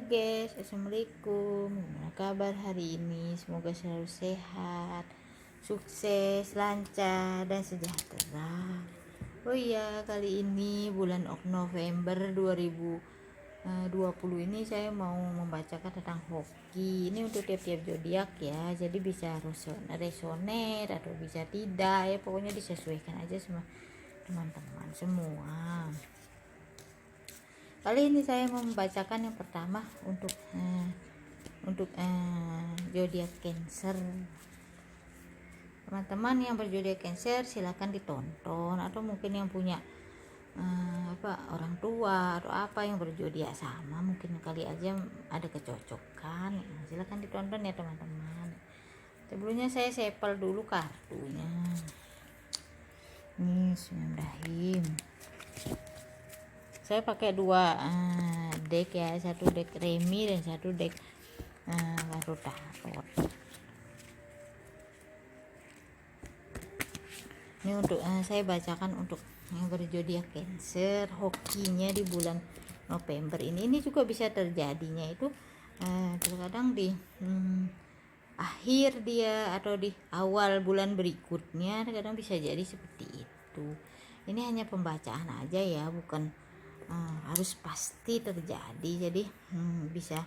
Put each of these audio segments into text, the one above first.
Guys, assalamualaikum. Gimana kabar hari ini? Semoga selalu sehat, sukses, lancar, dan sejahtera. Oh iya, kali ini bulan November 2020 ini saya mau membacakan tentang hoki. Ini untuk tiap-tiap zodiak ya. Jadi bisa resonet atau bisa tidak ya. Pokoknya disesuaikan aja sama teman-teman semua. Kali ini saya mau membacakan yang pertama untuk zodiak Cancer. Teman-teman yang berzodiak Cancer silakan ditonton, atau mungkin yang punya orang tua atau apa yang berzodiak sama, mungkin kali aja ada kecocokan. Silakan ditonton ya teman-teman. Sebelumnya saya sepel dulu kartunya. Nih, bismillahirrahmanirrahim. Saya pakai dua deck ya, satu deck remi dan satu deck kartu tarot. Ini untuk saya bacakan untuk yang berzodiak Cancer, hokinya di bulan November ini juga bisa terjadinya itu terkadang di akhir dia atau di awal bulan berikutnya, terkadang bisa jadi seperti itu. Ini hanya pembacaan aja ya, bukan harus pasti terjadi. Jadi bisa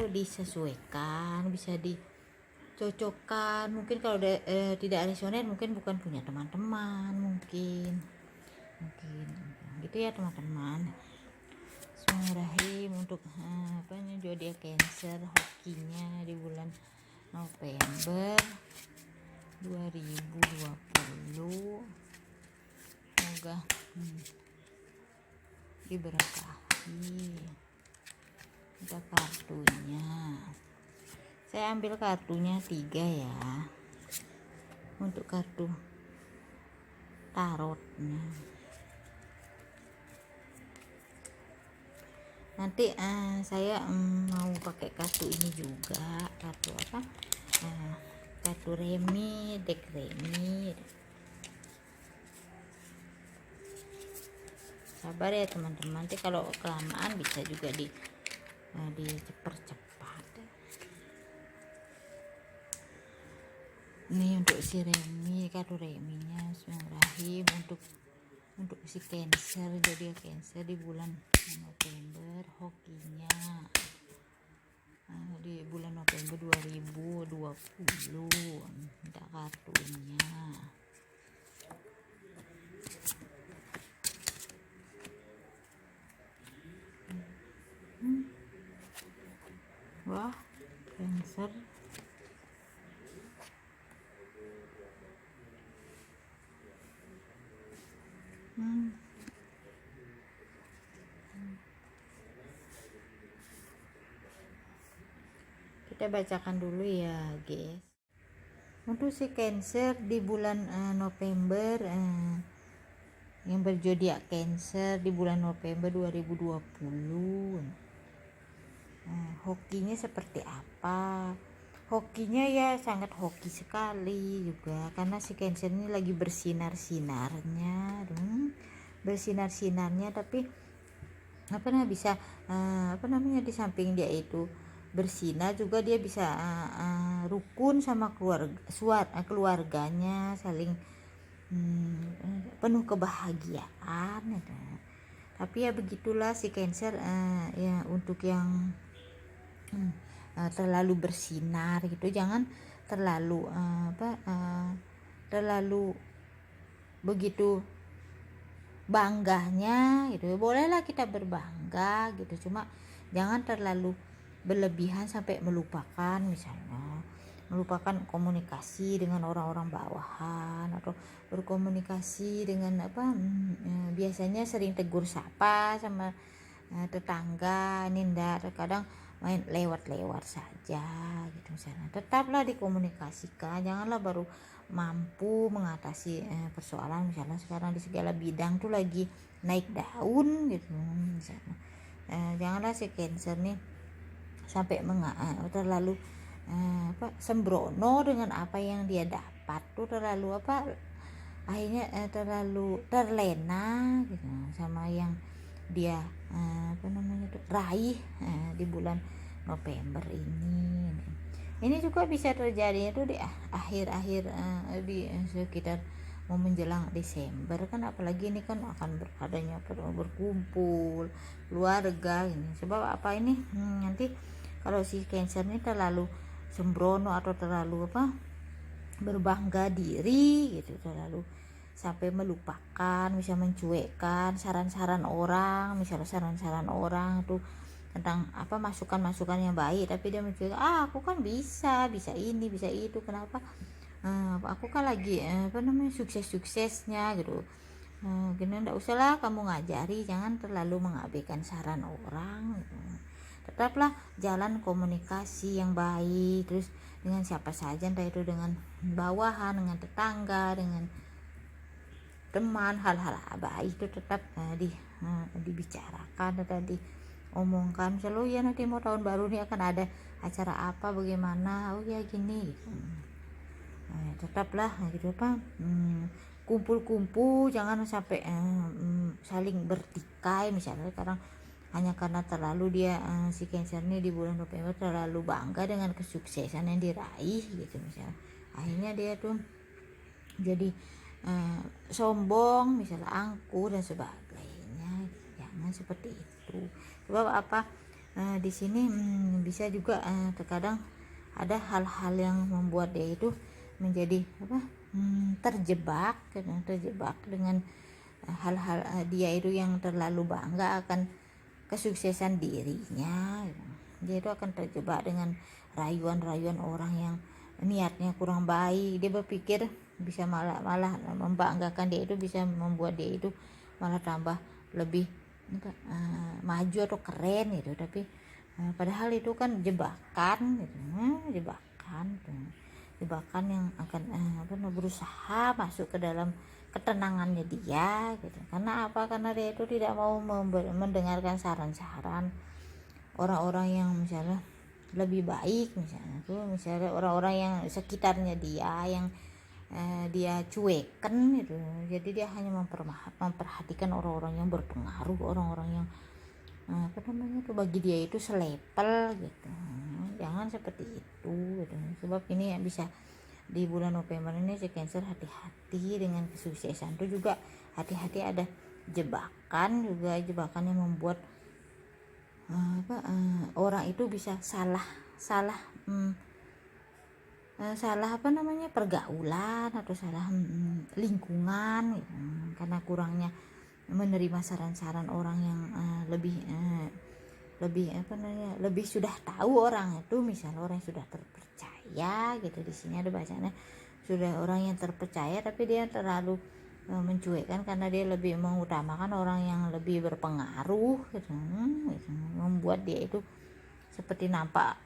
disesuaikan, bisa dicocokkan. Mungkin kalau tidak resonan, mungkin bukan punya teman-teman, mungkin gitu ya teman-teman. Bismillahirrahmanirrahim. Untuk zodiak Cancer, hokinya di bulan November 2020, semoga diberkahi. Kita kartunya, saya ambil kartunya 3 ya untuk kartu tarotnya. Nanti saya mau pakai kartu ini juga, kartu kartu remi, deck remi. Sabar ya teman-teman, nanti kalau kelamaan bisa juga dicepat-cepat. Ini untuk si remi, kartu reminya. Bismillahirrahmanirrahim. Untuk si Cancer, jadi Cancer di bulan November, hokinya di bulan November 2020. Minta kartunya. Wah, Cancer. Kita bacakan dulu ya guys. Untuk si Cancer di bulan November, yang berzodiak Cancer di bulan November 2020, hokinya seperti apa? Hokinya ya sangat hoki sekali juga, karena si Cancer ini lagi bersinar-sinarnya, tapi bisa di samping dia itu bersinar juga, dia bisa rukun sama keluarganya, saling penuh kebahagiaan ya. Tapi ya begitulah si Cancer, ya untuk yang terlalu bersinar gitu, jangan terlalu terlalu begitu bangganya gitu. Bolehlah kita berbangga gitu, cuma jangan terlalu berlebihan sampai melupakan, misalnya melupakan komunikasi dengan orang-orang bawahan, atau berkomunikasi dengan biasanya sering tegur sapa sama tetangga. Ini enggak, terkadang main lewat-lewat saja gitu misalnya. Tetaplah dikomunikasikan, janganlah baru mampu mengatasi persoalan, misalnya sekarang di segala bidang tuh lagi naik daun gitu misalnya. Janganlah si Cancer nih sampai terlalu sembrono dengan apa yang dia dapat, tuh terlalu akhirnya terlalu terlena gitu sama yang dia apa namanya tuh, raih di bulan November ini. Ini juga bisa terjadi itu di akhir-akhir di sekitar mau menjelang Desember kan, apalagi ini kan akan adanya berkumpul keluarga ini. Sebab apa ini nanti kalau si Cancer ini terlalu sembrono atau terlalu berbangga diri gitu, terlalu sampai melupakan, bisa mencuekkan saran-saran orang, misalnya saran-saran orang tuh tentang masukan-masukan yang baik, tapi dia mencuek, aku kan bisa ini bisa itu, kenapa aku kan lagi sukses-suksesnya gitu. Gini, enggak usahlah kamu ngajari, jangan terlalu mengabaikan saran orang gitu. Tetaplah jalan komunikasi yang baik, terus dengan siapa saja, entah itu dengan bawahan, dengan tetangga, dengan teman, hal-hal baik itu tetap dibicarakan, tetap diomongkan. Misalnya ya nanti mau tahun baru nih akan ada acara apa, bagaimana, ya gini gitu. Tetaplah gitu kumpul-kumpul, jangan sampai saling bertikai. Misalnya sekarang hanya karena terlalu dia si Cancer ini di bulan November terlalu bangga dengan kesuksesan yang diraih gitu, misalnya akhirnya dia tuh jadi sombong, misalnya angkuh dan sebagainya. Jangan seperti itu. Sebab di sini bisa juga terkadang ada hal-hal yang membuat dia itu menjadi terjebak dengan hal-hal dia itu yang terlalu bangga akan kesuksesan dirinya. Dia itu akan terjebak dengan rayuan-rayuan orang yang niatnya kurang baik. Dia berpikir bisa malah membanggakan dia itu, bisa membuat dia itu malah tambah lebih maju atau keren gitu, tapi padahal itu kan jebakan gitu, jebakan yang akan berusaha masuk ke dalam ketenangannya dia gitu. Karena dia itu tidak mau mendengarkan saran-saran orang-orang yang misalnya lebih baik, misalnya orang-orang yang sekitarnya dia yang dia cuekan gitu. Jadi dia hanya memperhatikan orang-orang yang berpengaruh, orang-orang yang bagi dia itu selepel gitu. Jangan seperti itu gitu. Sebab ini yang bisa di bulan November ini si Cancer hati-hati dengan kesuksesan itu juga, hati-hati ada jebakan yang membuat orang itu bisa salah pergaulan atau salah lingkungan gitu. Karena kurangnya menerima saran-saran orang yang lebih sudah tahu orang itu, misalnya orang yang sudah terpercaya gitu. Di sini ada bacanya sudah orang yang terpercaya, tapi dia terlalu mencuekkan karena dia lebih mengutamakan orang yang lebih berpengaruh gitu. Membuat dia itu seperti nampak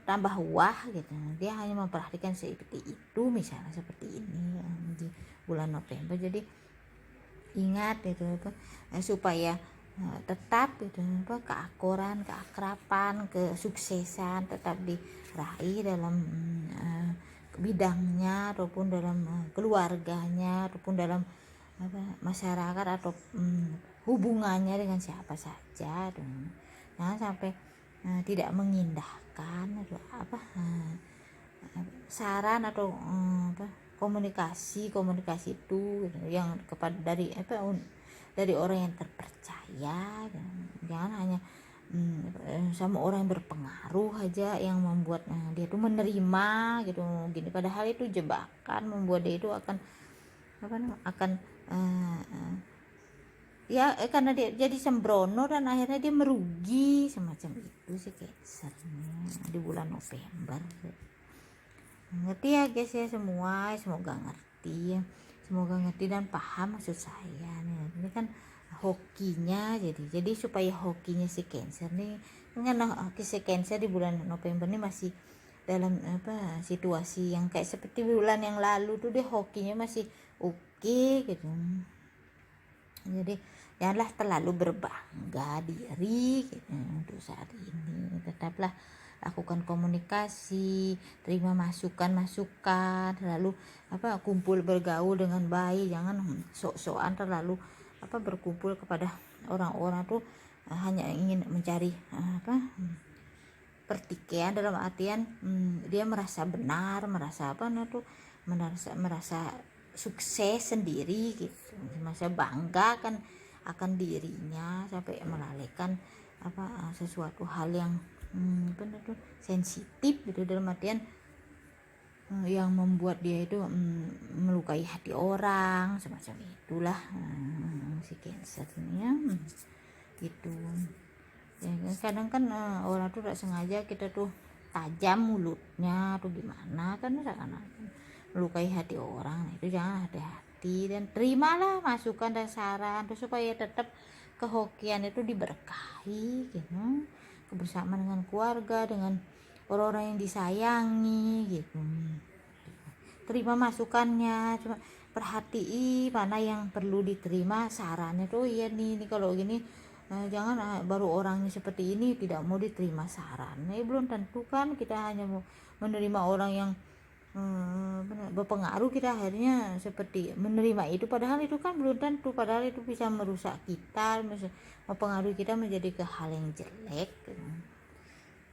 tambah wah gitu. Dia hanya memperhatikan seperti itu, misalnya seperti ini di bulan November. Jadi ingat itu supaya tetap itu keakraban, kesuksesan tetap diraih dalam bidangnya, ataupun dalam keluarganya, ataupun dalam masyarakat, atau hubungannya dengan siapa saja. Jangan sampai tidak mengindahkan atau saran atau komunikasi itu gitu, yang kepada dari orang yang terpercaya. Jangan hanya sama orang yang berpengaruh aja yang membuat dia tuh menerima gitu gini, padahal itu jebakan, membuat dia itu akan karena dia jadi sembrono dan akhirnya dia merugi, semacam itu sih Cancer di bulan November. Ngerti ya guys ya semua, semoga ngerti dan paham maksud saya nih. Ini kan hokinya, jadi supaya hokinya si Cancer nih, karena hoki si Cancer di bulan November ini masih dalam situasi yang kayak seperti bulan yang lalu tuh, dia hokinya masih oke gitu. Jadi janganlah terlalu berbangga diri gitu untuk saat ini. Tetaplah lakukan komunikasi, terima masukan-masukan, lalu kumpul bergaul dengan baik, jangan sok-sokan terlalu berkumpul kepada orang-orang tuh hanya ingin mencari pertikaian, dalam artian dia merasa benar, merasa merasa sukses sendiri gitu, merasa bangga kan akan dirinya sampai melalaikan sesuatu hal yang sensitif gitu, dalam artian yang membuat dia itu melukai hati orang, semacam itulah si Cancer ini ya, gitu ya. Kadang kan orang tuh tidak sengaja kita tuh tajam mulutnya atau gimana kan, melukai hati orang. Itu jangan, hati-hati dan terimalah masukan dan saran tuh supaya tetap kehokian itu diberkahi gitu, kebersamaan dengan keluarga, dengan orang-orang yang disayangi gitu. Terima masukannya, cuma perhatii mana yang perlu diterima sarannya tuh. Iya nih kalau gini jangan baru orangnya seperti ini tidak mau diterima sarannya, belum tentu kan kita hanya mau menerima orang yang berpengaruh, kita akhirnya seperti menerima itu, padahal itu kan belum tentu, padahal itu bisa merusak kita, mempengaruhi kita menjadi ke hal yang jelek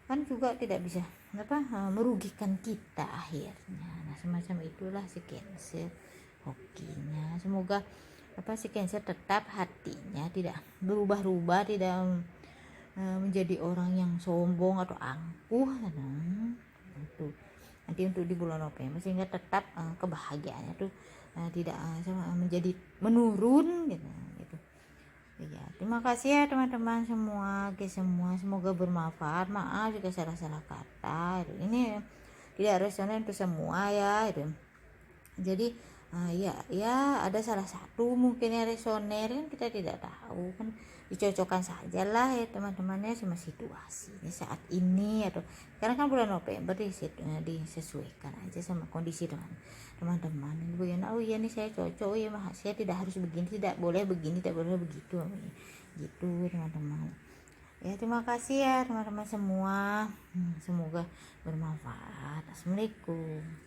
kan, juga tidak bisa merugikan kita akhirnya. Nah semacam itulah si Cancer hokinya. Semoga si Cancer tetap hatinya tidak berubah-ubah, tidak menjadi orang yang sombong atau angkuh itu nanti untuk di bulan November, sehingga tetap kebahagiaannya tuh tidak menjadi menurun gitu. Ya, terima kasih ya teman-teman semua, semoga bermanfaat. Maaf jika salah-salah kata, ini tidak resonan untuk semua ya itu. Jadi ya ada salah satu mungkin yang resoner, kan kita tidak tahu kan, dicocokkan sajalah ya teman-temannya sama situasinya saat ini, atau karena kan bulan November disesuaikan aja sama kondisi teman-teman. Oh iya nih saya cocok, ya saya tidak harus begini, tidak boleh begini, tidak boleh begitu gitu teman-teman ya. Terima kasih ya teman-teman semua, semoga bermanfaat. Assalamualaikum.